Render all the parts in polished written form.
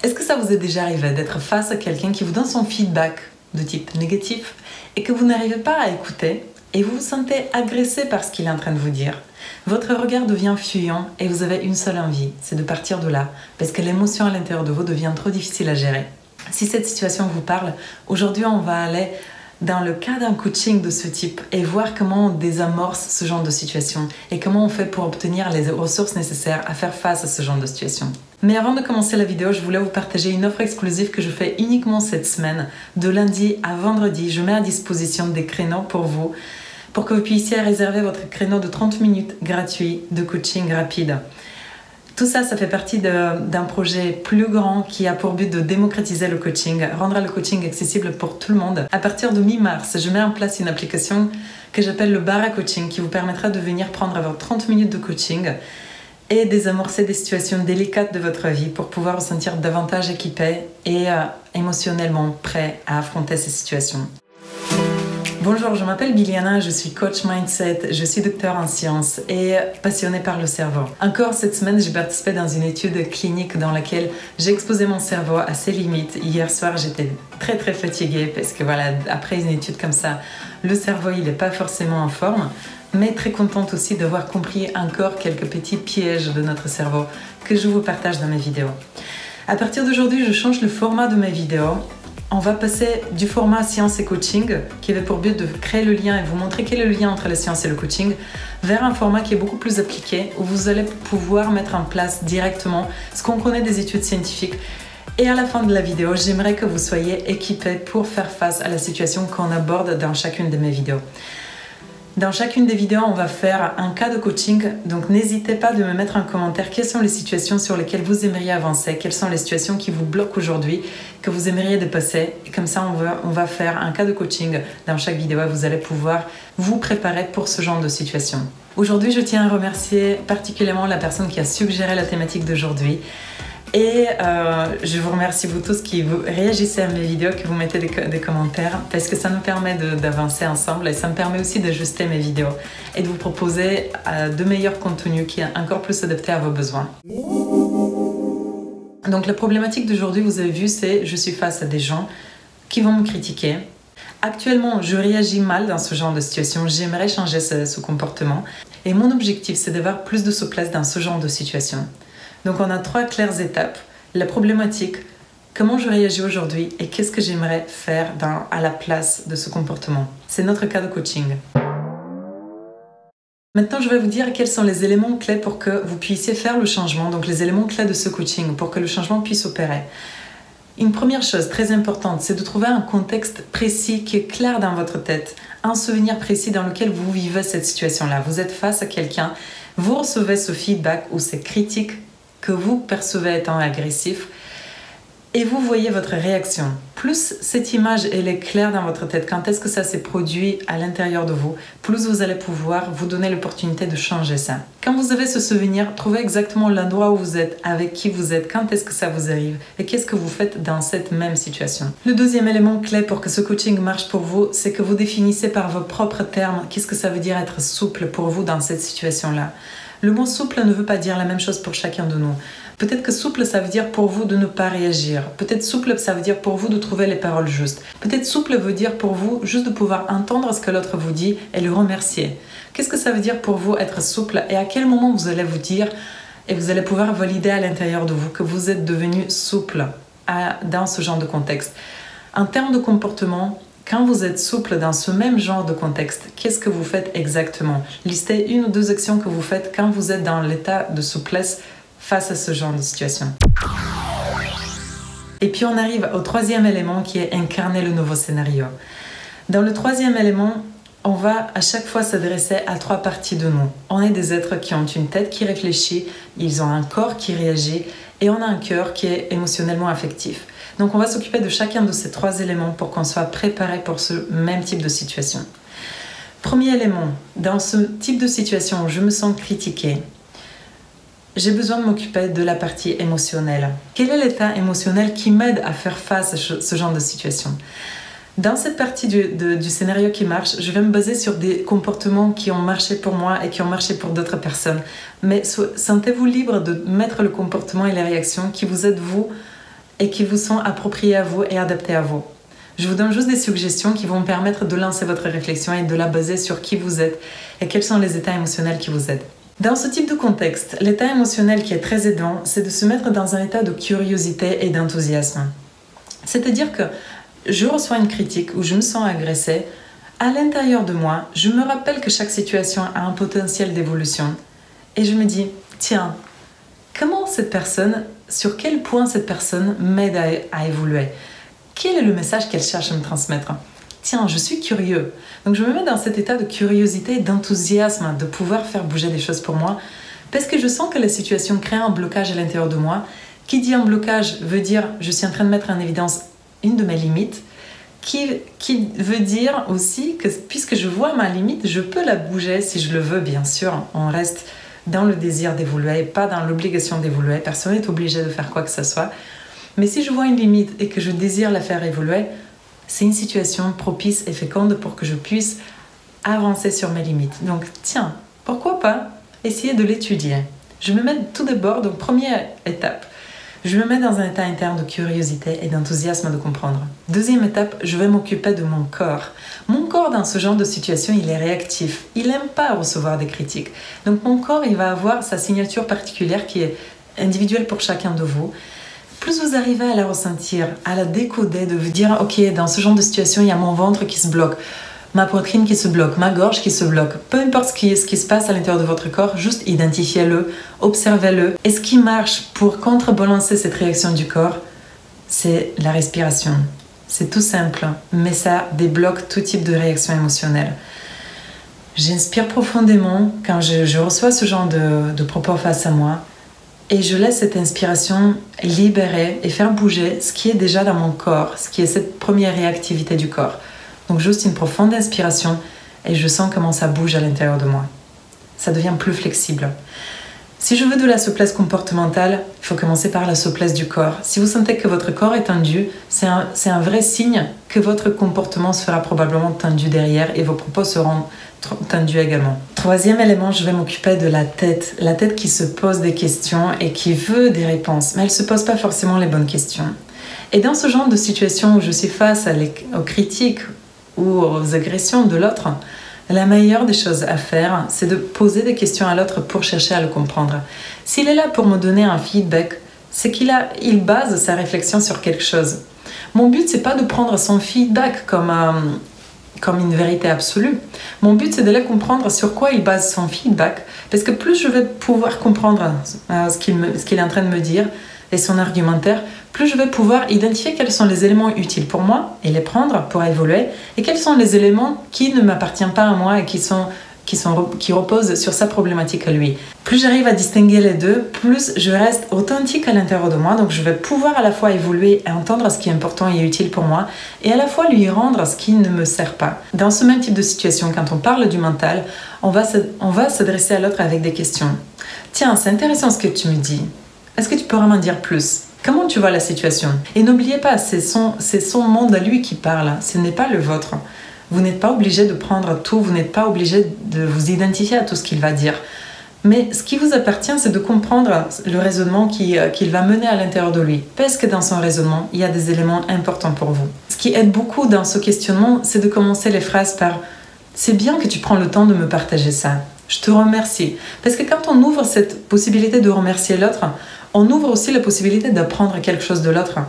Est-ce que ça vous est déjà arrivé d'être face à quelqu'un qui vous donne son feedback de type négatif et que vous n'arrivez pas à écouter et vous vous sentez agressé par ce qu'il est en train de vous dire? Votre regard devient fuyant et vous avez une seule envie, c'est de partir de là, parce que l'émotion à l'intérieur de vous devient trop difficile à gérer. Si cette situation vous parle, aujourd'hui on va aller dans le cas d'un coaching de ce type et voir comment on désamorce ce genre de situation et comment on fait pour obtenir les ressources nécessaires à faire face à ce genre de situation. Mais avant de commencer la vidéo, je voulais vous partager une offre exclusive que je fais uniquement cette semaine. De lundi à vendredi, je mets à disposition des créneaux pour vous, pour que vous puissiez réserver votre créneau de 30 minutes gratuit de coaching rapide. Tout ça, ça fait partie d'un projet plus grand qui a pour but de démocratiser le coaching, rendre le coaching accessible pour tout le monde. À partir de mi-mars, je mets en place une application que j'appelle le Bara Coaching qui vous permettra de venir prendre vos 30 minutes de coaching et désamorcer des situations délicates de votre vie pour pouvoir vous sentir davantage équipé et émotionnellement prêt à affronter ces situations. Bonjour, je m'appelle Biliana, je suis coach mindset, je suis docteur en sciences et passionnée par le cerveau. Encore cette semaine, j'ai participé dans une étude clinique dans laquelle j'ai exposé mon cerveau à ses limites. Hier soir, j'étais très fatiguée parce que voilà, après une étude comme ça, le cerveau il n'est pas forcément en forme, mais très contente aussi d'avoir compris encore quelques petits pièges de notre cerveau que je vous partage dans mes vidéos. À partir d'aujourd'hui, je change le format de mes vidéos. On va passer du format science et coaching, qui avait pour but de créer le lien et vous montrer quel est le lien entre la science et le coaching, vers un format qui est beaucoup plus appliqué, où vous allez pouvoir mettre en place directement ce qu'on connaît des études scientifiques. Et à la fin de la vidéo, j'aimerais que vous soyez équipés pour faire face à la situation qu'on aborde dans chacune de mes vidéos. Dans chacune des vidéos, on va faire un cas de coaching, donc n'hésitez pas de me mettre en commentaire quelles sont les situations sur lesquelles vous aimeriez avancer, quelles sont les situations qui vous bloquent aujourd'hui, que vous aimeriez dépasser. Et comme ça, on va faire un cas de coaching dans chaque vidéo et vous allez pouvoir vous préparer pour ce genre de situation. Aujourd'hui, je tiens à remercier particulièrement la personne qui a suggéré la thématique d'aujourd'hui. Et je vous remercie vous tous qui vous réagissez à mes vidéos, que vous mettez des commentaires parce que ça nous permet d'avancer ensemble et ça me permet aussi d'ajuster mes vidéos et de vous proposer de meilleurs contenus qui est encore plus adaptés à vos besoins. Donc la problématique d'aujourd'hui, vous avez vu, c'est je suis face à des gens qui vont me critiquer. Actuellement, je réagis mal dans ce genre de situation, j'aimerais changer ce comportement et mon objectif c'est d'avoir plus de souplesse dans ce genre de situation. Donc on a 3 claires étapes, la problématique, comment je réagis aujourd'hui et qu'est-ce que j'aimerais faire à la place de ce comportement. C'est notre cas de coaching. Maintenant, je vais vous dire quels sont les éléments clés pour que vous puissiez faire le changement, donc les éléments clés de ce coaching, pour que le changement puisse opérer. Une première chose très importante, c'est de trouver un contexte précis qui est clair dans votre tête, un souvenir précis dans lequel vous vivez cette situation-là. Vous êtes face à quelqu'un, vous recevez ce feedback ou ces critiques que vous percevez étant agressif et vous voyez votre réaction. Plus cette image elle est claire dans votre tête, quand est-ce que ça s'est produit à l'intérieur de vous, plus vous allez pouvoir vous donner l'opportunité de changer ça. Quand vous avez ce souvenir, trouvez exactement l'endroit où vous êtes, avec qui vous êtes, quand est-ce que ça vous arrive et qu'est-ce que vous faites dans cette même situation. Le deuxième élément clé pour que ce coaching marche pour vous, c'est que vous définissez par vos propres termes qu'est-ce que ça veut dire être souple pour vous dans cette situation-là. Le mot souple ne veut pas dire la même chose pour chacun de nous. Peut-être que souple, ça veut dire pour vous de ne pas réagir. Peut-être souple, ça veut dire pour vous de trouver les paroles justes. Peut-être souple veut dire pour vous juste de pouvoir entendre ce que l'autre vous dit et le remercier. Qu'est-ce que ça veut dire pour vous être souple et à quel moment vous allez vous dire et vous allez pouvoir valider à l'intérieur de vous que vous êtes devenu souple dans ce genre de contexte. En termes de comportement, quand vous êtes souple dans ce même genre de contexte, qu'est-ce que vous faites exactement? Listez 1 ou 2 actions que vous faites quand vous êtes dans l'état de souplesse face à ce genre de situation. Et puis on arrive au 3e élément qui est incarner le nouveau scénario. Dans le 3e élément, on va à chaque fois s'adresser à 3 parties de nous. On est des êtres qui ont une tête qui réfléchit, ils ont un corps qui réagit et on a un cœur qui est émotionnellement affectif. Donc on va s'occuper de chacun de ces 3 éléments pour qu'on soit préparé pour ce même type de situation. Premier élément, dans ce type de situation où je me sens critiquée, j'ai besoin de m'occuper de la partie émotionnelle. Quel est l'état émotionnel qui m'aide à faire face à ce genre de situation? Dans cette partie du scénario qui marche, je vais me baser sur des comportements qui ont marché pour moi et qui ont marché pour d'autres personnes. Mais sentez-vous libre de mettre le comportement et les réactions qui vous aident, vous, et qui vous sont appropriées à vous et adaptées à vous. Je vous donne juste des suggestions qui vont permettre de lancer votre réflexion et de la baser sur qui vous êtes et quels sont les états émotionnels qui vous aident. Dans ce type de contexte, l'état émotionnel qui est très aidant, c'est de se mettre dans un état de curiosité et d'enthousiasme. C'est-à-dire que je reçois une critique ou je me sens agressée, à l'intérieur de moi, je me rappelle que chaque situation a un potentiel d'évolution et je me dis, tiens, comment cette personne, sur quel point cette personne m'aide à évoluer? Quel est le message qu'elle cherche à me transmettre? Tiens, je suis curieux. Donc je me mets dans cet état de curiosité et d'enthousiasme de pouvoir faire bouger des choses pour moi parce que je sens que la situation crée un blocage à l'intérieur de moi. Qui dit un blocage veut dire je suis en train de mettre en évidence une de mes limites qui veut dire aussi que puisque je vois ma limite, je peux la bouger si je le veux, bien sûr. On reste dans le désir d'évoluer, pas dans l'obligation d'évoluer. Personne n'est obligé de faire quoi que ce soit. Mais si je vois une limite et que je désire la faire évoluer, c'est une situation propice et féconde pour que je puisse avancer sur mes limites. Donc, tiens, pourquoi pas essayer de l'étudier? Je me mets tout d'abord, donc première étape, je me mets dans un état interne de curiosité et d'enthousiasme de comprendre. Deuxième étape, je vais m'occuper de mon corps. Mon corps, dans ce genre de situation, il est réactif. Il n'aime pas recevoir des critiques. Donc, mon corps, il va avoir sa signature particulière qui est individuelle pour chacun de vous. Plus vous arrivez à la ressentir, à la décoder, de vous dire « Ok, dans ce genre de situation, il y a mon ventre qui se bloque, ma poitrine qui se bloque, ma gorge qui se bloque. » Peu importe ce qui se passe à l'intérieur de votre corps, juste identifiez-le, observez-le. Et ce qui marche pour contrebalancer cette réaction du corps, c'est la respiration. C'est tout simple, mais ça débloque tout type de réaction émotionnelle. J'inspire profondément quand je reçois ce genre de propos face à moi. Et je laisse cette inspiration libérer et faire bouger ce qui est déjà dans mon corps, ce qui est cette première réactivité du corps. Donc juste une profonde inspiration et je sens comment ça bouge à l'intérieur de moi. Ça devient plus flexible. Si je veux de la souplesse comportementale, il faut commencer par la souplesse du corps. Si vous sentez que votre corps est tendu, c'est un vrai signe que votre comportement sera probablement tendu derrière et vos propos seront tendus également. Troisième élément, je vais m'occuper de la tête. La tête qui se pose des questions et qui veut des réponses, mais elle ne se pose pas forcément les bonnes questions. Et dans ce genre de situation où je suis face aux critiques ou aux agressions de l'autre, la meilleure des choses à faire, c'est de poser des questions à l'autre pour chercher à le comprendre. S'il est là pour me donner un feedback, c'est qu'il base sa réflexion sur quelque chose. Mon but, c'est pas de prendre son feedback comme une vérité absolue. Mon but, c'est d'aller comprendre sur quoi il base son feedback, parce que plus je vais pouvoir comprendre ce qu'il est en train de me dire et son argumentaire, plus je vais pouvoir identifier quels sont les éléments utiles pour moi et les prendre pour évoluer, et quels sont les éléments qui ne m'appartiennent pas à moi et qui reposent sur sa problématique à lui. Plus j'arrive à distinguer les deux, plus je reste authentique à l'intérieur de moi, donc je vais pouvoir à la fois évoluer et entendre ce qui est important et utile pour moi, et à la fois lui rendre ce qui ne me sert pas. Dans ce même type de situation, quand on parle du mental, on va s'adresser à l'autre avec des questions. Tiens, c'est intéressant ce que tu me dis. Est-ce que tu pourrais m'en dire plus? Comment tu vois la situation? Et n'oubliez pas, c'est son monde à lui qui parle, ce n'est pas le vôtre. Vous n'êtes pas obligé de prendre tout, vous n'êtes pas obligé de vous identifier à tout ce qu'il va dire. Mais ce qui vous appartient, c'est de comprendre le raisonnement qu'il va mener à l'intérieur de lui. Parce que dans son raisonnement, il y a des éléments importants pour vous. Ce qui aide beaucoup dans ce questionnement, c'est de commencer les phrases par « C'est bien que tu prends le temps de me partager ça. Je te remercie. » Parce que quand on ouvre cette possibilité de remercier l'autre, on ouvre aussi la possibilité d'apprendre quelque chose de l'autre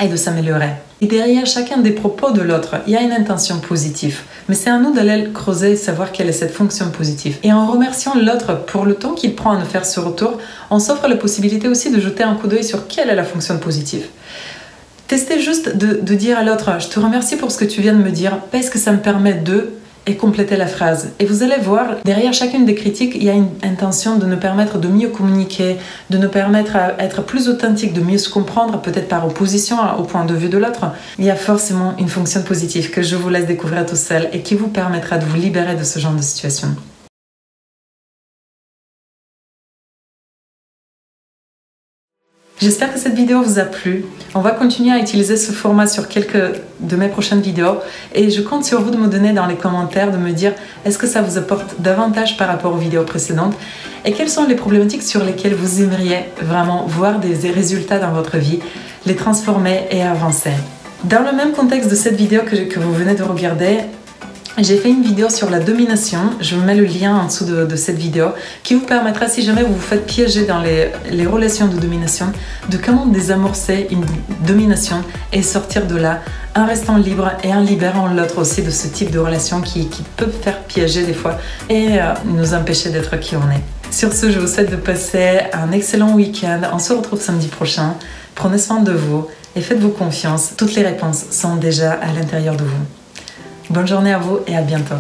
et de s'améliorer. Et derrière chacun des propos de l'autre, il y a une intention positive. Mais c'est à nous d'aller creuser et savoir quelle est cette fonction positive. Et en remerciant l'autre pour le temps qu'il prend à nous faire ce retour, on s'offre la possibilité aussi de jeter un coup d'œil sur quelle est la fonction positive. Testez juste de dire à l'autre « Je te remercie pour ce que tu viens de me dire, parce que ça me permet de… » et compléter la phrase. Et vous allez voir, derrière chacune des critiques, il y a une intention de nous permettre de mieux communiquer, de nous permettre d'être plus authentique, de mieux se comprendre, peut-être par opposition au point de vue de l'autre. Il y a forcément une fonction positive que je vous laisse découvrir tout seul et qui vous permettra de vous libérer de ce genre de situation. J'espère que cette vidéo vous a plu. On va continuer à utiliser ce format sur quelques de mes prochaines vidéos et je compte sur vous de me donner dans les commentaires, de me dire est-ce que ça vous apporte davantage par rapport aux vidéos précédentes et quelles sont les problématiques sur lesquelles vous aimeriez vraiment voir des résultats dans votre vie. les transformer et avancer. Dans le même contexte de cette vidéo que vous venez de regarder, j'ai fait une vidéo sur la domination, je vous mets le lien en dessous de cette vidéo, qui vous permettra, si jamais vous vous faites piéger dans les relations de domination, de comment désamorcer une domination et sortir de là en restant libre et en libérant l'autre aussi de ce type de relation qui peut faire piéger des fois et nous empêcher d'être qui on est. Sur ce, je vous souhaite de passer un excellent week-end. On se retrouve samedi prochain. Prenez soin de vous et faites-vous confiance. Toutes les réponses sont déjà à l'intérieur de vous. Bonne journée à vous et à bientôt.